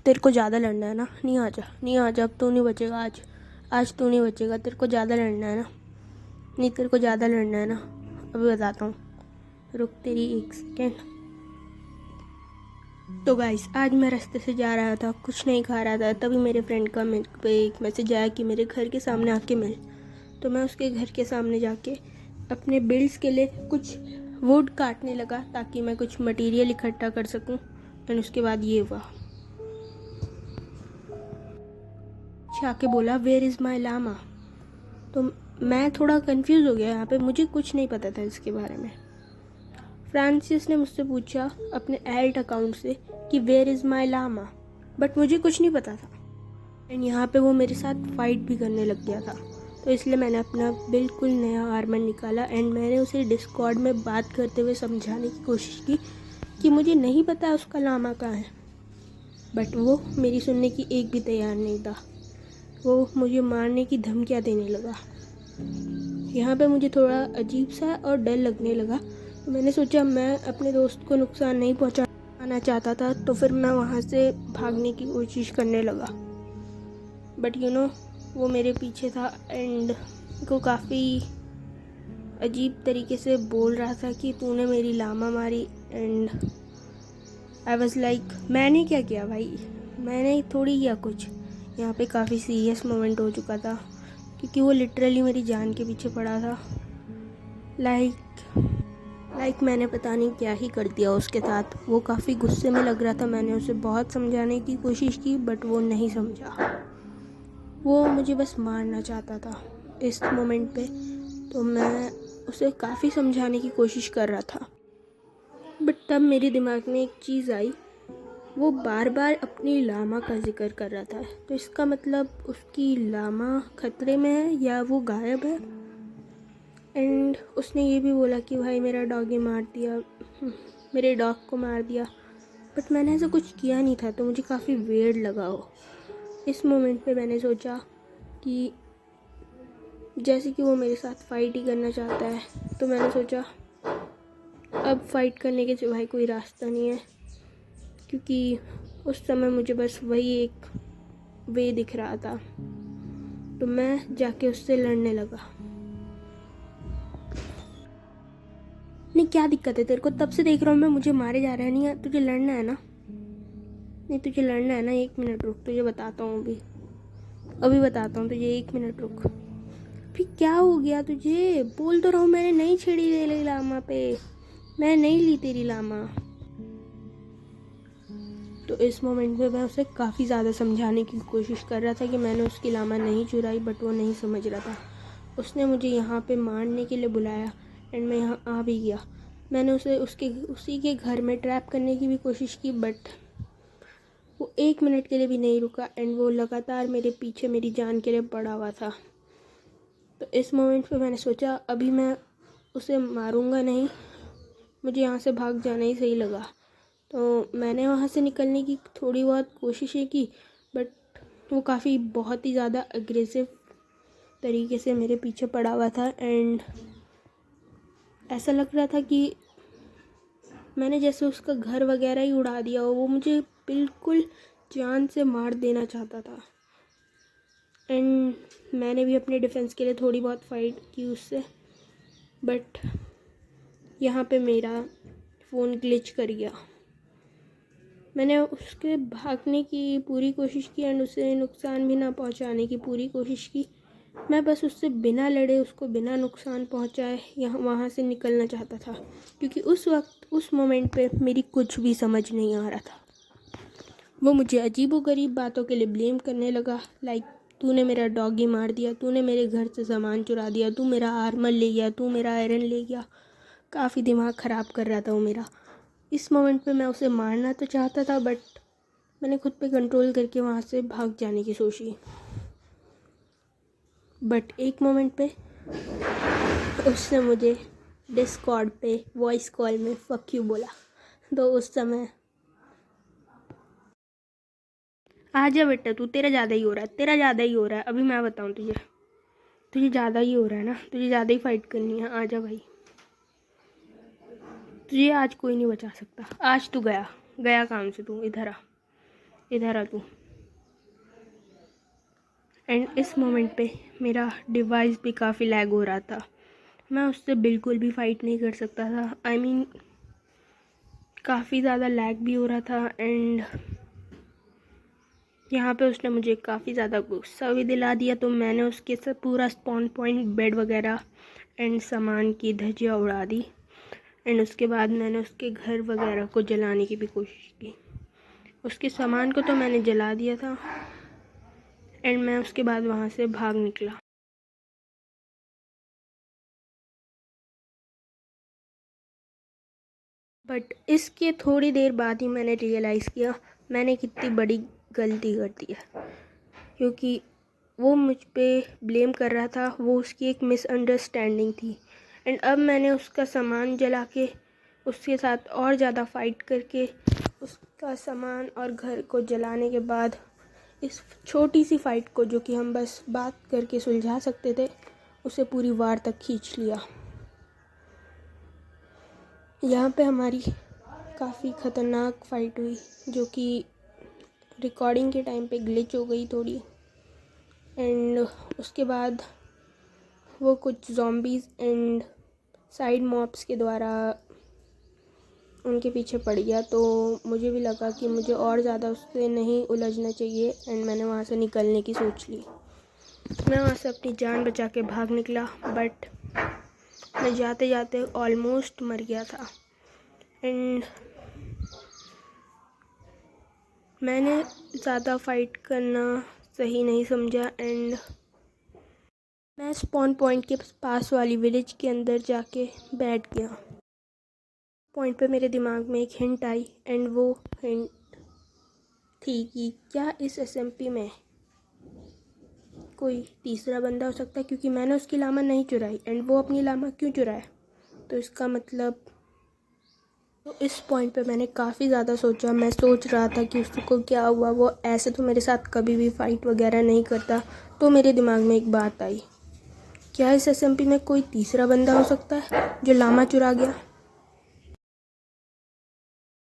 तेरे को ज़्यादा लड़ना है ना, नहीं आ जा, नहीं आ जा, अब तू नहीं बचेगा। आज तू नहीं बचेगा, तेरे को ज़्यादा लड़ना है ना, नहीं तेरे को ज़्यादा लड़ना है ना, अभी बताता हूँ, रुक तेरी 1 सेकेंड। तो गाइस आज मैं रास्ते से जा रहा था, कुछ नहीं खा रहा था, तभी मेरे फ्रेंड का मेरे पे एक मैसेज आया कि मेरे घर के सामने आके मिल। तो मैं उसके घर के सामने जाके अपने बिल्ड्स के लिए कुछ वुड काटने लगा ताकि मैं कुछ मटेरियल इकट्ठा कर सकूं। एंड उसके बाद ये हुआ, आके बोला वेयर इज़ माई लामा। तो मैं थोड़ा कंफ्यूज हो गया, यहाँ पे मुझे कुछ नहीं पता था इसके बारे में। फ्रांसिस ने मुझसे पूछा अपने एल्ट अकाउंट से कि where is my llama, but मुझे कुछ नहीं पता था। एंड यहाँ पे वो मेरे साथ फाइट भी करने लग गया था। तो इसलिए मैंने अपना बिल्कुल नया आर्मर निकाला एंड मैंने उसे डिस्कॉर्ड में बात करते हुए समझाने की कोशिश की कि मुझे नहीं पता उसका लामा कहाँ है। बट वो मेरी सुनने की एक भी तैयार नहीं था, वो मुझे मारने की धमकियाँ देने लगा। यहाँ पे मुझे थोड़ा अजीब सा और डर लगने लगा। तो मैंने सोचा मैं अपने दोस्त को नुकसान नहीं पहुँचाना चाहता था, तो फिर मैं वहाँ से भागने की कोशिश करने लगा। बट वो मेरे पीछे था एंड को काफ़ी अजीब तरीके से बोल रहा था कि तूने मेरी लामा मारी। एंड आई वाज लाइक मैंने क्या किया भाई, मैंने थोड़ी किया कुछ। यहाँ पे काफ़ी सीरियस मोमेंट हो चुका था क्योंकि वो लिटरली मेरी जान के पीछे पड़ा था। लाइक मैंने पता नहीं क्या ही कर दिया उसके साथ। वो काफ़ी गुस्से में लग रहा था, मैंने उसे बहुत समझाने की कोशिश की बट वो नहीं समझा। वो मुझे बस मारना चाहता था इस मोमेंट पे। तो मैं उसे काफ़ी समझाने की कोशिश कर रहा था बट तब मेरे दिमाग में एक चीज़ आई, वो बार बार अपनी लामा का जिक्र कर रहा था। तो इसका मतलब उसकी लामा खतरे में है या वो गायब है। एंड उसने ये भी बोला कि भाई मेरा डॉगी मार दिया, मेरे डॉग को मार दिया। बट मैंने ऐसा कुछ किया नहीं था, तो मुझे काफ़ी वियर्ड लगा हो। इस मोमेंट पे मैंने सोचा कि जैसे कि वो मेरे साथ फाइट ही करना चाहता है, तो मैंने सोचा अब फाइट करने के सिवाय कोई रास्ता नहीं है, क्योंकि उस समय मुझे बस वही एक वे दिख रहा था। तो मैं जाके उससे लड़ने लगा। नहीं क्या दिक्कत है तेरे को, तब से देख रहा हूँ मैं, मुझे मारे जा रहा है। नहीं तुझे लड़ना है ना, नहीं तुझे लड़ना है ना, 1 मिनट रुक, तुझे बताता हूँ अभी बताता हूँ तुझे, 1 मिनट रुक। फिर क्या हो गया तुझे, बोल तो रहा हूँ मैंने नहीं छेड़ी तेरी लामा पे, मैं नहीं ली तेरी लामा। तो इस मोमेंट में मैं उसे काफ़ी ज़्यादा समझाने की कोशिश कर रहा था कि मैंने उसकी लामा नहीं चुराई, बट वो नहीं समझ रहा था। उसने मुझे यहाँ पे मारने के लिए बुलाया एंड मैं यहाँ आ भी गया। मैंने उसे उसी के घर में ट्रैप करने की भी कोशिश की बट वो 1 मिनट के लिए भी नहीं रुका एंड वो लगातार मेरे पीछे मेरी जान के लिए पड़ा हुआ था। तो इस मोमेंट पे मैंने सोचा अभी मैं उसे मारूंगा नहीं, मुझे यहाँ से भाग जाना ही सही लगा। तो मैंने वहाँ से निकलने की थोड़ी बहुत कोशिशें की बट वो काफ़ी बहुत ही ज़्यादा अग्रेसिव तरीके से मेरे पीछे पड़ा हुआ था एंड ऐसा लग रहा था कि मैंने जैसे उसका घर वगैरह ही उड़ा दिया हो। वो मुझे बिल्कुल जान से मार देना चाहता था एंड मैंने भी अपने डिफेंस के लिए थोड़ी बहुत फाइट की उससे, बट यहाँ पे मेरा फ़ोन ग्लिच कर गया। मैंने उसके भागने की पूरी कोशिश की एंड उसे नुकसान भी ना पहुंचाने की पूरी कोशिश की। मैं बस उससे बिना लड़े, उसको बिना नुकसान पहुंचाए वहाँ से निकलना चाहता था, क्योंकि उस वक्त उस मोमेंट पे मेरी कुछ भी समझ नहीं आ रहा था। वो मुझे अजीबोगरीब बातों के लिए ब्लेम करने लगा, लाइक तूने मेरा डॉगी मार दिया, तूने मेरे घर से सामान चुरा दिया, तू मेरा आर्मर ले गया, तू मेरा आयरन ले गया। काफ़ी दिमाग ख़राब कर रहा था वो मेरा। इस मोमेंट पे मैं उसे मारना तो चाहता था बट मैंने खुद पे कंट्रोल करके वहाँ से भाग जाने की सोची। बट एक मोमेंट पे उसने मुझे डिस्कॉर्ड पे वॉइस कॉल में फक यू बोला। तो उस समय आजा बेटा, तू तेरा ज़्यादा ही हो रहा है, तेरा ज़्यादा ही हो रहा है। अभी मैं बताऊँ तुझे ज़्यादा ही हो रहा है ना, तुझे ज़्यादा ही फाइट करनी है। आजा भाई, तुझे आज कोई नहीं बचा सकता। आज तू गया काम से, तू इधर आ। इधर आ तू। एंड इस मोमेंट पे मेरा डिवाइस भी काफ़ी लैग हो रहा था। मैं उससे बिल्कुल भी फ़ाइट नहीं कर सकता था। आई मीन काफ़ी ज़्यादा लैग भी हो रहा था। एंड यहाँ पे उसने मुझे काफ़ी ज़्यादा गुस्सा भी दिला दिया। तो मैंने उसके सब पूरा स्पॉन पॉइंट, बेड वगैरह एंड सामान की धज्जियाँ उड़ा दी। एंड उसके बाद मैंने उसके घर वगैरह को जलाने की भी कोशिश की। उसके सामान को तो मैंने जला दिया था। एंड मैं उसके बाद वहाँ से भाग निकला। बट इसके थोड़ी देर बाद ही मैंने रियलाइज़ किया मैंने कितनी बड़ी गलती कर दी है, क्योंकि वो मुझ पे ब्लेम कर रहा था। वो उसकी एक मिसअंडरस्टैंडिंग थी। एंड अब मैंने उसका सामान जला के उसके साथ और ज़्यादा फाइट करके उसका सामान और घर को जलाने के बाद इस छोटी सी फाइट को, जो कि हम बस बात करके सुलझा सकते थे, उसे पूरी वार तक खींच लिया। यहाँ पे हमारी काफ़ी ख़तरनाक फ़ाइट हुई, जो कि रिकॉर्डिंग के टाइम पे ग्लिच हो गई थोड़ी। एंड उसके बाद वो कुछ ज़ॉम्बीज़ एंड साइड मॉब्स के द्वारा उनके पीछे पड़ गया। तो मुझे भी लगा कि मुझे और ज़्यादा उससे नहीं उलझना चाहिए। एंड मैंने वहाँ से निकलने की सोच ली। मैं वहाँ से अपनी जान बचा के भाग निकला। बट मैं जाते जाते ऑलमोस्ट मर गया था। एंड मैंने ज़्यादा फाइट करना सही नहीं समझा। एंड मैं स्पॉन पॉइंट के पास वाली विलेज के अंदर जाके बैठ गया। पॉइंट पे मेरे दिमाग में एक हिंट आई। एंड वो हिंट थी कि क्या इस एसएमपी में कोई तीसरा बंदा हो सकता है, क्योंकि मैंने उसकी लामा नहीं चुराई। एंड वो अपनी लामा क्यों चुराए? तो इसका मतलब, तो इस पॉइंट पे मैंने काफ़ी ज़्यादा सोचा। मैं सोच रहा था कि उसको क्या हुआ, वो ऐसे तो मेरे साथ कभी भी फ़ाइट वगैरह नहीं करता। तो मेरे दिमाग में एक बात आई, क्या इस एसएमपी में कोई तीसरा बंदा हो सकता है जो लामा चुरा गया?